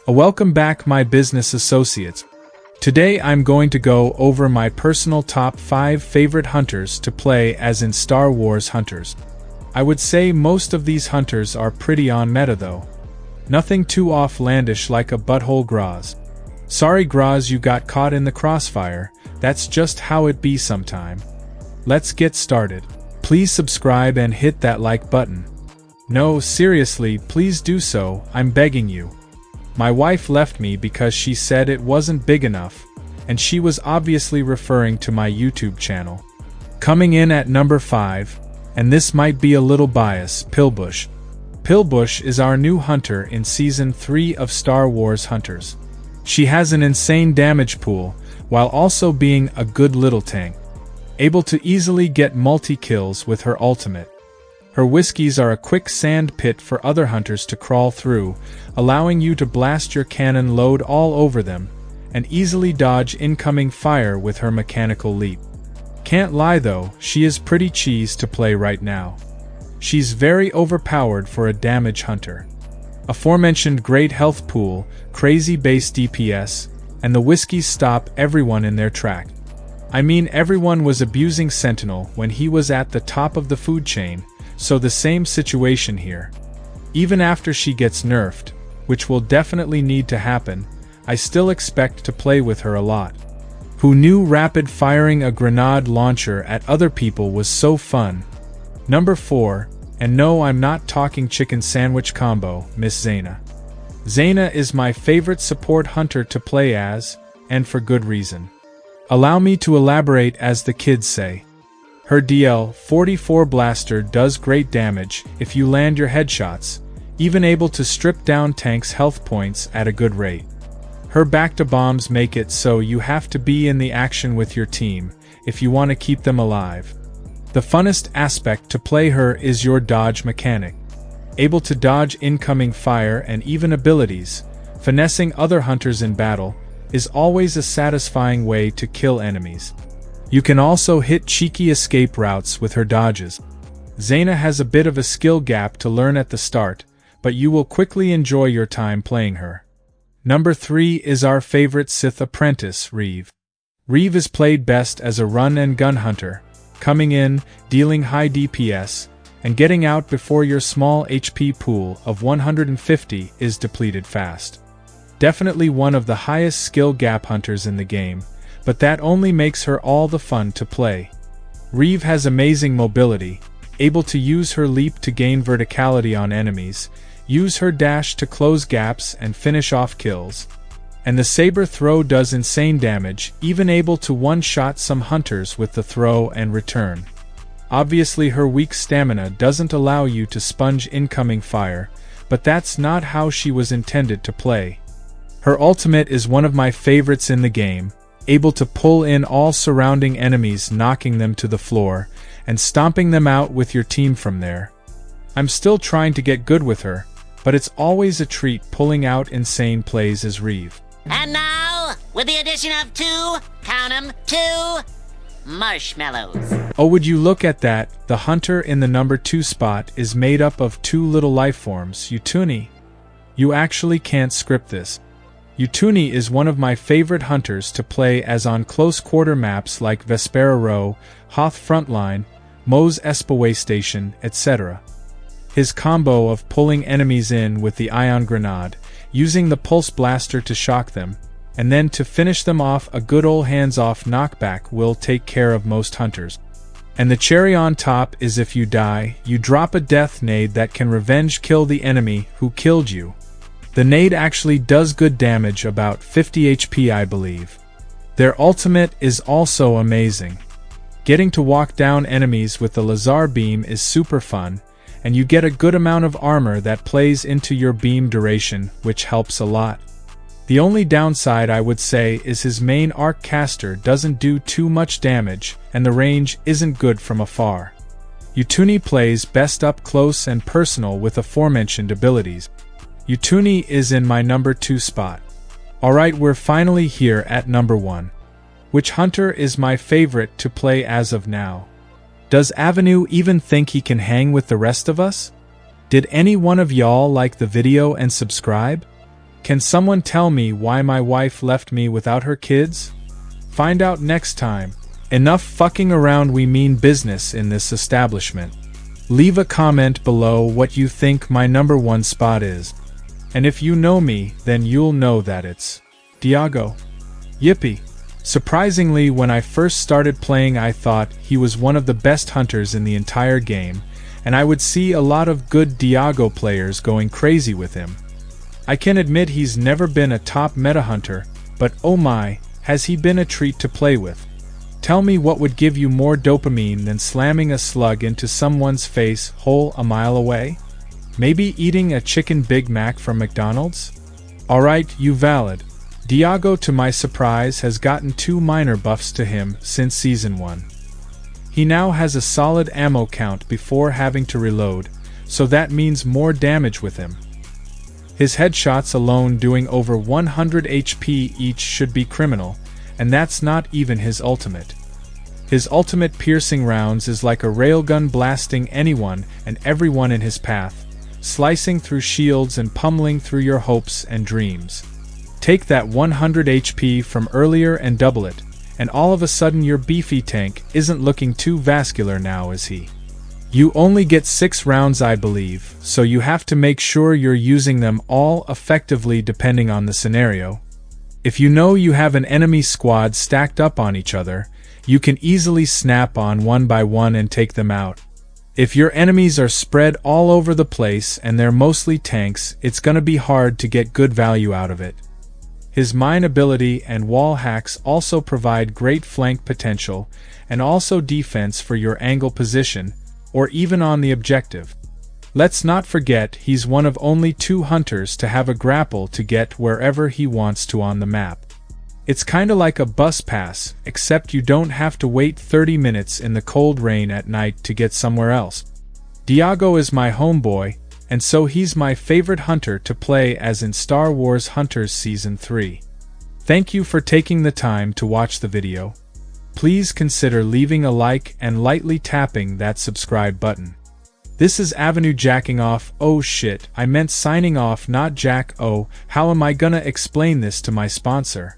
Welcome back, my business associates. Today I'm going to go over my personal top 5 favorite hunters to play as in Star Wars Hunters. I would say most of these hunters are pretty on meta though. Nothing too offlandish like a butthole Graz. Sorry Graz, you got caught in the crossfire, that's just how it be sometime. Let's get started. Please subscribe and hit that like button. No, seriously, please do so, I'm begging you. My wife left me because she said it wasn't big enough, and she was obviously referring to my YouTube channel. Coming in at number 5, and this might be a little bias, Pillbush. Pillbush is our new hunter in Season 3 of Star Wars Hunters. She has an insane damage pool, while also being a good little tank. Able to easily get multi-kills with her ultimate. Her whiskies are a quick sand pit for other hunters to crawl through, allowing you to blast your cannon load all over them, and easily dodge incoming fire with her mechanical leap. Can't lie though, she is pretty cheese to play right now. She's very overpowered for a damage hunter. Aforementioned great health pool, crazy base DPS, and the whiskies stop everyone in their track. I mean, everyone was abusing Sentinel when he was at the top of the food chain, so the same situation here. Even after she gets nerfed, which will definitely need to happen, I still expect to play with her a lot. Who knew rapid firing a grenade launcher at other people was so fun? Number 4, and no, I'm not talking chicken sandwich combo, Miss Zaina. Zaina is my favorite support hunter to play as, and for good reason. Allow me to elaborate, as the kids say. Her DL-44 blaster does great damage if you land your headshots, even able to strip down tanks' health points at a good rate. Her back-to-bombs make it so you have to be in the action with your team if you want to keep them alive. The funnest aspect to play her is your dodge mechanic. Able to dodge incoming fire and even abilities, finessing other hunters in battle is always a satisfying way to kill enemies. You can also hit cheeky escape routes with her dodges. Zaina has a bit of a skill gap to learn at the start, but you will quickly enjoy your time playing her. Number 3 is our favorite Sith apprentice, Reeve. Reeve is played best as a run-and-gun hunter, coming in, dealing high DPS, and getting out before your small HP pool of 150 is depleted fast. Definitely one of the highest skill gap hunters in the game, but that only makes her all the fun to play. Reeve has amazing mobility, able to use her leap to gain verticality on enemies, use her dash to close gaps and finish off kills. And the saber throw does insane damage, even able to one-shot some hunters with the throw and return. Obviously her weak stamina doesn't allow you to sponge incoming fire, but that's not how she was intended to play. Her ultimate is one of my favorites in the game, able to pull in all surrounding enemies, knocking them to the floor, and stomping them out with your team from there. I'm still trying to get good with her, but it's always a treat pulling out insane plays as Reeve. And now, with the addition of 2, count 'em, 2 marshmallows. Oh, would you look at that, the hunter in the number 2 spot is made up of 2 little lifeforms, Utuni. You actually can't script this. Utuni is one of my favorite hunters to play as on close-quarter maps like Vespera Row, Hoth Frontline, Mos Espa Station, etc. His combo of pulling enemies in with the ion grenade, using the pulse blaster to shock them, and then to finish them off, a good old hands-off knockback will take care of most hunters. And the cherry on top is if you die, you drop a death nade that can revenge kill the enemy who killed you. The nade actually does good damage, about 50 HP I believe. Their ultimate is also amazing. Getting to walk down enemies with the Lazar beam is super fun, and you get a good amount of armor that plays into your beam duration, which helps a lot. The only downside I would say is his main arc caster doesn't do too much damage, and the range isn't good from afar. Utuni plays best up close and personal with aforementioned abilities. Utuni is in my number 2 spot. Alright, we're finally here at number 1. Which hunter is my favorite to play as of now? Does Avenue even think he can hang with the rest of us? Did any one of y'all like the video and subscribe? Can someone tell me why my wife left me without her kids? Find out next time. Enough fucking around, we mean business in this establishment. Leave a comment below what you think my number 1 spot is. And if you know me, then you'll know that it's Diago. Yippee! Surprisingly, when I first started playing, I thought he was one of the best hunters in the entire game, and I would see a lot of good Diago players going crazy with him. I can admit he's never been a top meta hunter, but oh my, has he been a treat to play with. Tell me what would give you more dopamine than slamming a slug into someone's face hole a mile away? Maybe eating a chicken Big Mac from McDonald's? Alright, you valid. Diago, to my surprise, has gotten 2 minor buffs to him since Season 1. He now has a solid ammo count before having to reload, so that means more damage with him. His headshots alone doing over 100 HP each should be criminal, and that's not even his ultimate. His ultimate piercing rounds is like a railgun blasting anyone and everyone in his path, slicing through shields and pummeling through your hopes and dreams. Take that 100 HP from earlier and double it, and all of a sudden your beefy tank isn't looking too vascular now, is he? You only get 6 rounds, I believe, so you have to make sure you're using them all effectively depending on the scenario. If you know you have an enemy squad stacked up on each other, you can easily snap on one by one and take them out. If your enemies are spread all over the place and they're mostly tanks, it's gonna be hard to get good value out of it. His mine ability and wall hacks also provide great flank potential and also defense for your angle position, or even on the objective. Let's not forget he's one of only 2 hunters to have a grapple to get wherever he wants to on the map. It's kinda like a bus pass, except you don't have to wait 30 minutes in the cold rain at night to get somewhere else. Diago is my homeboy, and so he's my favorite hunter to play as in Star Wars Hunters Season 3. Thank you for taking the time to watch the video. Please consider leaving a like and lightly tapping that subscribe button. This is Avenue jacking off. Oh shit, I meant signing off, not jack. Oh, how am I gonna explain this to my sponsor?